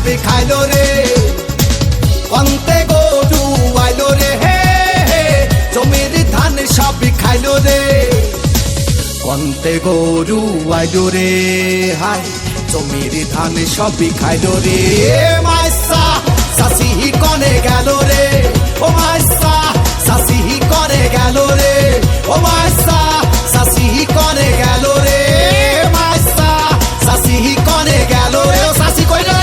সবই খাইলো রে কন্তে গরু আইলো রে জমির ধান সবই খাইলো রে কন্তে গরু আইলো রে হাই জমির ধান সবই খাইলো রে মাইসা সাসি কনে গেল রে ও মাইসা সাসি কনে গেল রে ও মাইসা সাসি কনে গেল রে মাইসা সাসি কনে গেল রে ও সাসি কই রে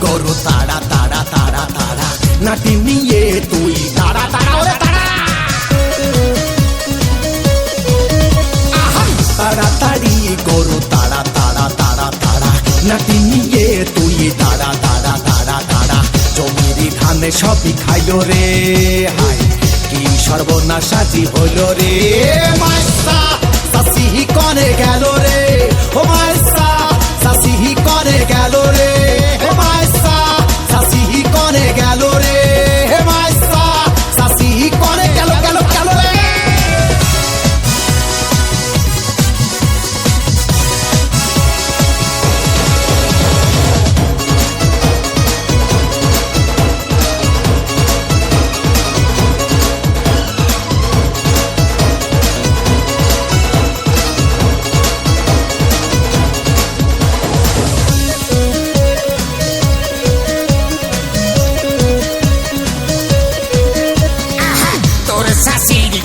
গরু তাড়া তাড়া তাড়া তাড়া নাটি নিয়ে তুই তাড়া তাড়া ওরে তাড়া তাড়াতাড়ি গরু তাড়া তাড়া তাড়া তাড়া নাটি নিয়ে তুই তাড়া তাড়া তাড়া তাড়া জমির ধানে সবই খাইলো রে হাই কি সর্বনাশ আজি হইল রে মাইসা সাসি কনে গেল রে ও মাইসা সাসি কনে গেল রে হে মাইসা সাসি কনে গেল রে হে মাইসা সাসি কনে গেল গেল গেল রে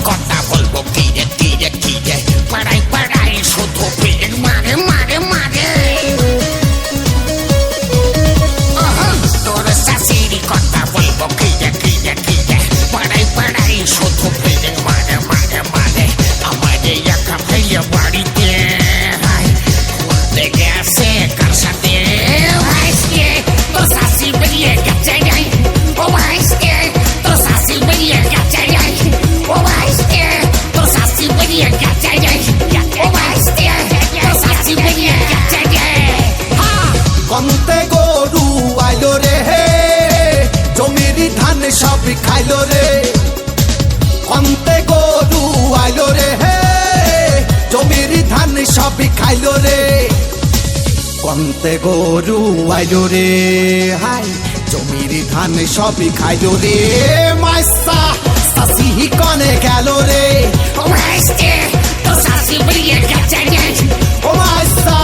কথা বলবো কিরে কিরে কিরে পাড়াই পাড়াই শুধু পেন মারে মারে মারে তোর শাশির কথা বলবো কিরে কিরে কিরে পাড়াই পাড়াই শুধু পেন মারে মারে মারে আমাদের একা ভাইয়া বাড়িতে ঘুরতে গেছে কার সাথে ভাইসকে তোর শাশি বেরিয়ে গেছে যাই ও ভাইসকে তোর শাশি বেরিয়ে গেছে যাই ও ভাইসকে তোর শাশি বেরিয়ে গেছে যাই ও ভাইসকে তোর শাশি বেরিয়ে গেছে যাই কন্তে গরু আইলো রে জমির ধান সবই খাইলো রে কন্তে গরু আইলো রে জমির ধান সবই খাইলো রে কন্তে গরু আইলো রে হাই জমির ধান সবই খাইলো রে মাইসা সাসি কনে গেল রে ও ভাইসকে তোর শাশি বেরিয়ে গেছে যাই ও মাইসা